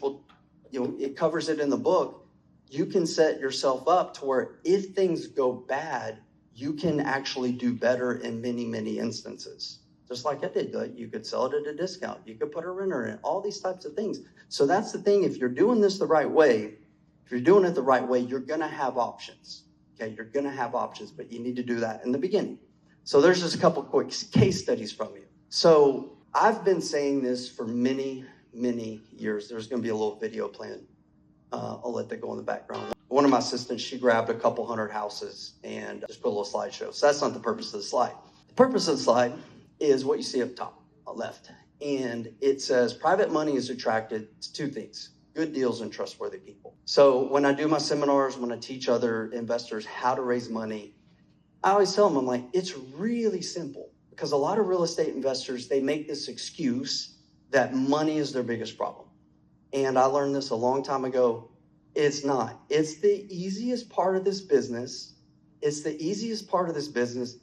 it covers it in the book, you can set yourself up to where if things go bad, you can actually do better in many, many instances. Just like I did, you could sell it at a discount. You could put a renter in, all these types of things. So that's the thing. If you're doing this the right way, you're going to have options. Okay, you're going to have options, but you need to do that in the beginning. So there's just a couple quick case studies from you. So I've been saying this for many, many years. There's going to be a little video playing. I'll let that go in the background. one of my assistants, she grabbed a couple hundred houses and just put a little slideshow. So that's not the purpose of the slide. The purpose of the slide is what you see up top, left. And it says private money is attracted to two things: good deals and trustworthy people. So when I do my seminars, when I teach other investors how to raise money, I always tell them, I'm like, it's really simple. Because a lot of real estate investors, they make this excuse that money is their biggest problem. And I learned this a long time ago. It's not. It's the easiest part of this business. It's the easiest part of this business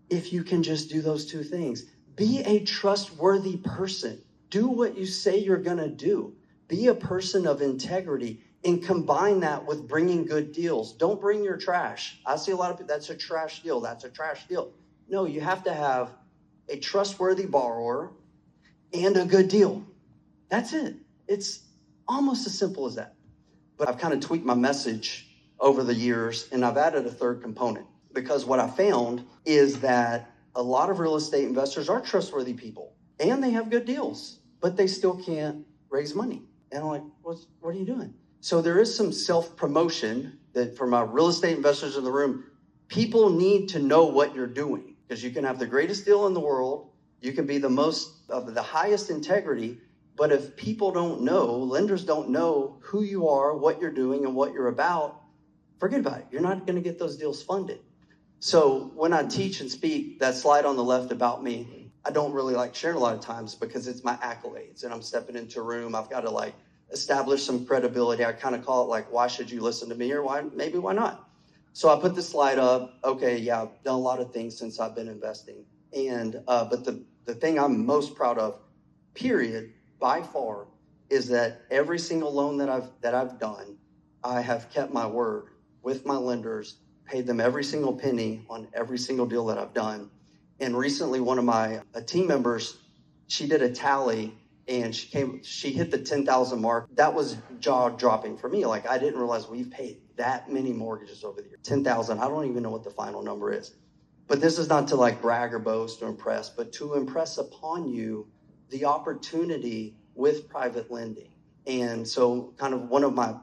if you can just do those two things. Be a trustworthy person. Do what you say you're going to do. Be a person of integrity and combine that with bringing good deals. Don't bring your trash. I see a lot of people, that's a trash deal. That's a trash deal. No, you have to have a trustworthy borrower and a good deal. That's it. It's almost as simple as that. But I've kind of tweaked my message over the years, and I've added a third component, because what I found is that a lot of real estate investors are trustworthy people and they have good deals, but they still can't raise money. And I'm like, what are you doing? So there is some self-promotion that, for my real estate investors in the room, people need to know what you're doing, because you can have the greatest deal in the world. You can be the most of the highest integrity. But if people don't know, lenders don't know who you are, what you're doing, and what you're about, forget about it. You're not going to get those deals funded. So when I teach and speak, that slide on the left about me, I don't really like sharing a lot of times because it's my accolades. And I'm stepping into a room. I've got to like establish some credibility. I kind of call it like, why should you listen to me, or why not? So I put the slide up. Okay, yeah, I've done a lot of things since I've been investing. And but the thing I'm most proud of, period, by far, is that every single loan that I've done, I have kept my word with my lenders, paid them every single penny on every single deal that I've done. And recently, one of my team members, she did a tally, and she hit the 10,000 mark. That was jaw dropping for me. Like, I didn't realize we've paid that many mortgages over the year. 10,000. I don't even know what the final number is. But this is not to like brag or boast or impress, but to impress upon you the opportunity with private lending. And so kind of one of my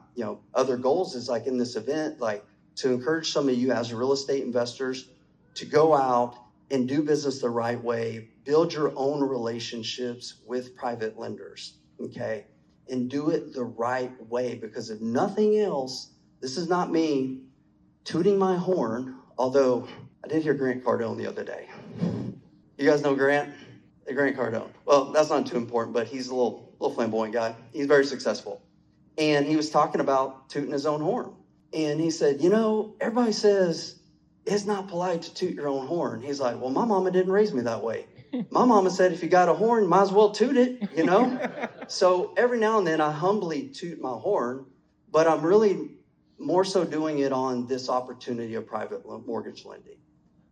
other goals is, like, in this event, like, to encourage some of you as real estate investors to go out and do business the right way, build your own relationships with private lenders, okay? And do it the right way, because if nothing else, this is not me tooting my horn, although I did hear Grant Cardone the other day. You guys know Grant? Grant Cardone. Well, that's not too important, but he's a little flamboyant guy. He's very successful. And he was talking about tooting his own horn. And he said, everybody says it's not polite to toot your own horn. He's like, well, my mama didn't raise me that way. My mama said, if you got a horn, might as well toot it, So every now and then I humbly toot my horn, but I'm really more so doing it on this opportunity of private mortgage lending.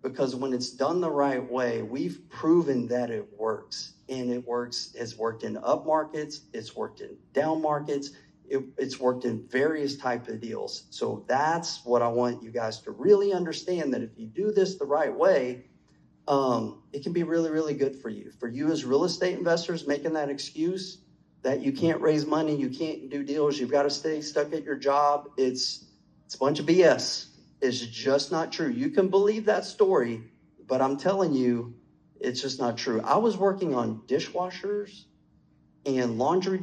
Because when it's done the right way, we've proven that it works. And it works. It's worked in up markets. It's worked in down markets. It's worked in various types of deals. So that's what I want you guys to really understand, that if you do this the right way, it can be really, really good for you. For you as real estate investors, making that excuse that you can't raise money, you can't do deals, you've got to stay stuck at your job, it's a bunch of BS. It's just not true. You can believe that story, but I'm telling you, it's just not true. I was working on dishwashers and laundry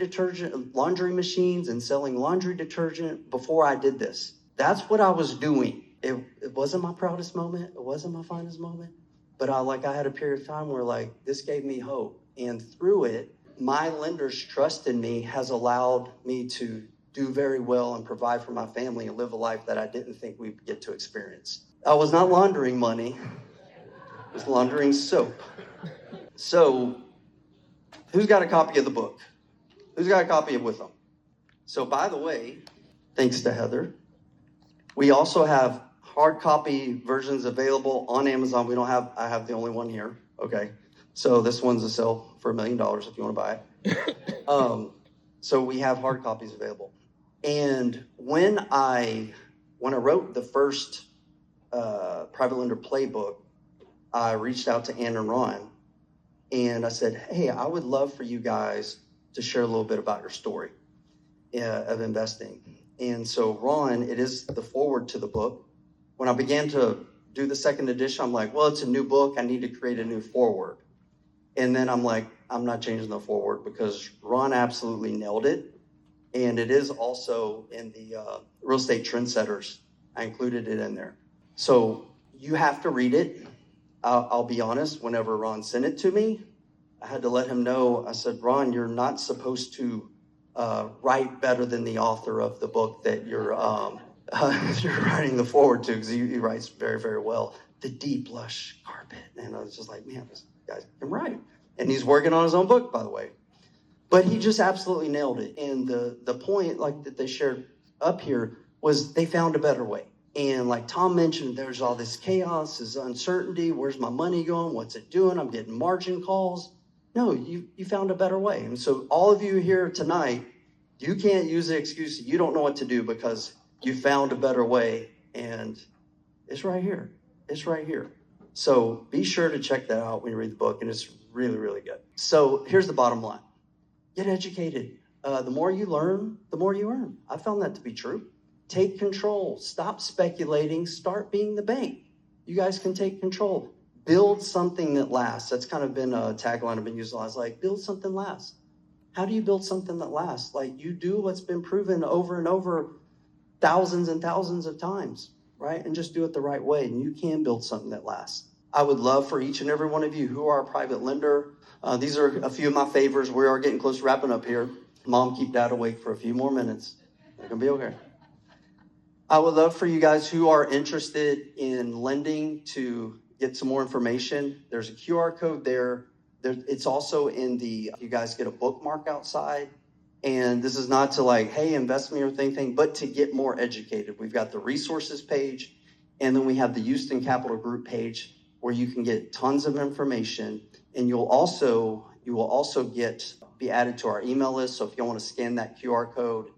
machines and selling laundry detergent before I did this. That's what I was doing. It wasn't my proudest moment. It wasn't my finest moment. But I had a period of time where this gave me hope. And through it, my lenders' trust in me has allowed me to do very well and provide for my family and live a life that I didn't think we'd get to experience. I was not laundering money. I was laundering soap. So, who's got a copy of the book? Who's got a copy of it with them? So, by the way, thanks to Heather, we also have hard copy versions available on Amazon. I have the only one here. Okay. So this one's a sale for $1 million if you want to buy it. So we have hard copies available. And when I wrote the first Private Lender Playbook, I reached out to Ann and Ron, and I said, hey, I would love for you guys to share a little bit about your story of investing. And so Ron, it is the forward to the book. When I began to do the second edition, I'm like, well, it's a new book. I need to create a new forward. And then I'm like, I'm not changing the forward because Ron absolutely nailed it. And it is also in the Real Estate Trendsetters. I included it in there. So you have to read it. I'll be honest, whenever Ron sent it to me, I had to let him know. I said, Ron, you're not supposed to write better than the author of the book that you're writing the forward to, because he writes very, very well. The deep, lush carpet. And I was just like, man, this guy can write. And he's working on his own book, by the way. But he just absolutely nailed it. And the point, like, that they shared up here was they found a better way. And like Tom mentioned, there's all this chaos, this uncertainty. Where's my money going? What's it doing? I'm getting margin calls. No, you found a better way. And so all of you here tonight, you can't use the excuse that you don't know what to do because you found a better way. And it's right here. It's right here. So be sure to check that out when you read the book. And it's really, really good. So here's the bottom line. Get educated. The more you learn, the more you earn. I found that to be true. Take control. Stop speculating. Start being the bank. You guys can take control. Build something that lasts. That's kind of been a tagline I've been using a lot. It's like, build something lasts. How do you build something that lasts? Like, you do what's been proven over and over thousands and thousands of times, right? And just do it the right way, and you can build something that lasts. I would love for each and every one of you who are a private lender. These are a few of my favors. We are getting close to wrapping up here. Mom, keep Dad awake for a few more minutes. They're going to be okay. I would love for you guys who are interested in lending to get some more information. There's a QR code there. It's also in you guys get a bookmark outside. And this is not to like, hey, invest me or anything, but to get more educated. We've got the resources page, and then we have the Houston Capital Group page where you can get tons of information. And you will also be added to our email list. So if you want to scan that QR code,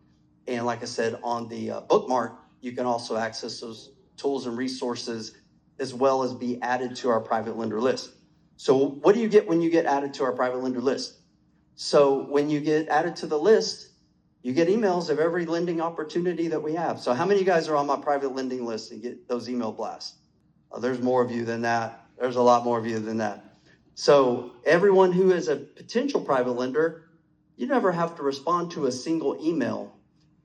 and like I said, on the bookmark, you can also access those tools and resources, as well as be added to our private lender list. So what do you get when you get added to our private lender list? So when you get added to the list, you get emails of every lending opportunity that we have. So how many of you guys are on my private lending list and get those email blasts? Oh, there's more of you than that. There's a lot more of you than that. So everyone who is a potential private lender, you never have to respond to a single email.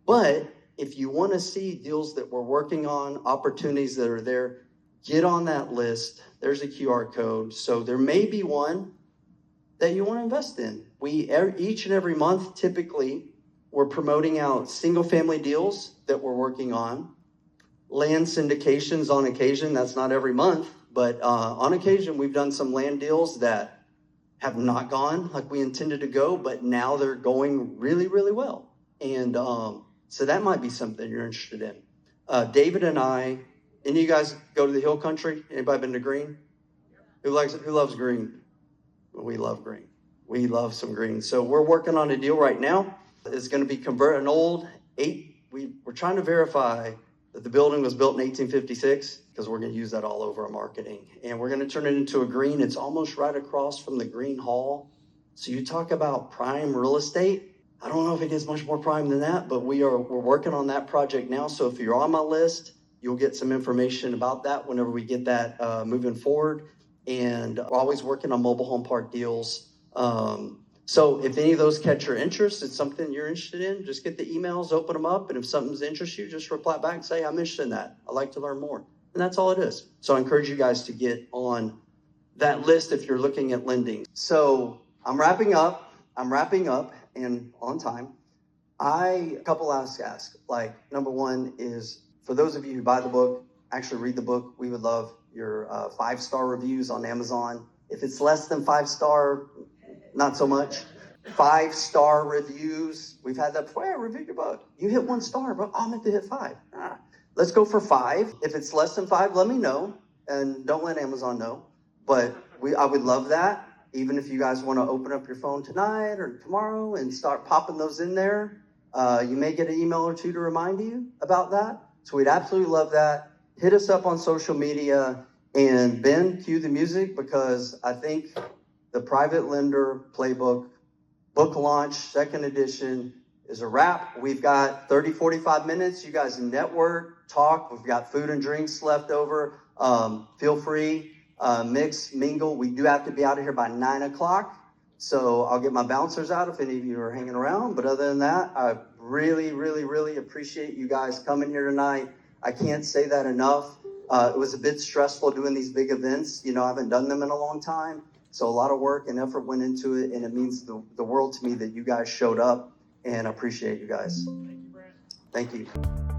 But if you want to see deals that we're working on, opportunities that are there, get on that list. There's a QR code. So there may be one that you want to invest in. Each and every month, typically, we're promoting out single family deals that we're working on. Land syndications on occasion. That's not every month. But on occasion, we've done some land deals that have not gone like we intended to go, but now they're going really, really well. And so that might be something you're interested in. David and I, any of you guys go to the Hill Country? Anybody been to Green? Who loves Green? We love Green. We love some Green. So we're working on a deal right now. It's going to be convert an old we're trying to verify that the building was built in 1856, because we're going to use that all over our marketing. And we're going to turn it into a green. It's almost right across from the Green Hall. So you talk about prime real estate. I don't know if it gets much more prime than that, but we're working on that project now. So if you're on my list, you'll get some information about that whenever we get that moving forward. And we're always working on mobile home park deals. So if any of those catch your interest, it's something you're interested in, just get the emails, open them up. And if something's interests you, just reply back and say, I'm interested in that. I'd like to learn more. And that's all it is. So I encourage you guys to get on that list if you're looking at lending. So I'm wrapping up and on time. A couple ask. Like, number one is, for those of you who buy the book, actually read the book, we would love your 5-star reviews on Amazon. If it's less than 5-star, not so much. 5-star reviews. We've had that before. Hey, review your book. You hit 1 star, bro. I meant to hit 5. Let's go for 5. If it's less than 5, let me know. And don't let Amazon know. But I would love that. Even if you guys want to open up your phone tonight or tomorrow and start popping those in there. You may get an email or two to remind you about that. So we'd absolutely love that. Hit us up on social media. And Ben, cue the music, because I think the Private Lender Playbook book launch, 2nd edition, is a wrap. We've got 30, 45 minutes. You guys network, talk. We've got food and drinks left over. Feel free, mix, mingle. We do have to be out of here by 9 o'clock. So I'll get my bouncers out if any of you are hanging around. But other than that, I really, really, really appreciate you guys coming here tonight. I can't say that enough. It was a bit stressful doing these big events. You know, I haven't done them in a long time. So a lot of work and effort went into it, and it means the world to me that you guys showed up, and I appreciate you guys. Thank you, Brent. Thank you.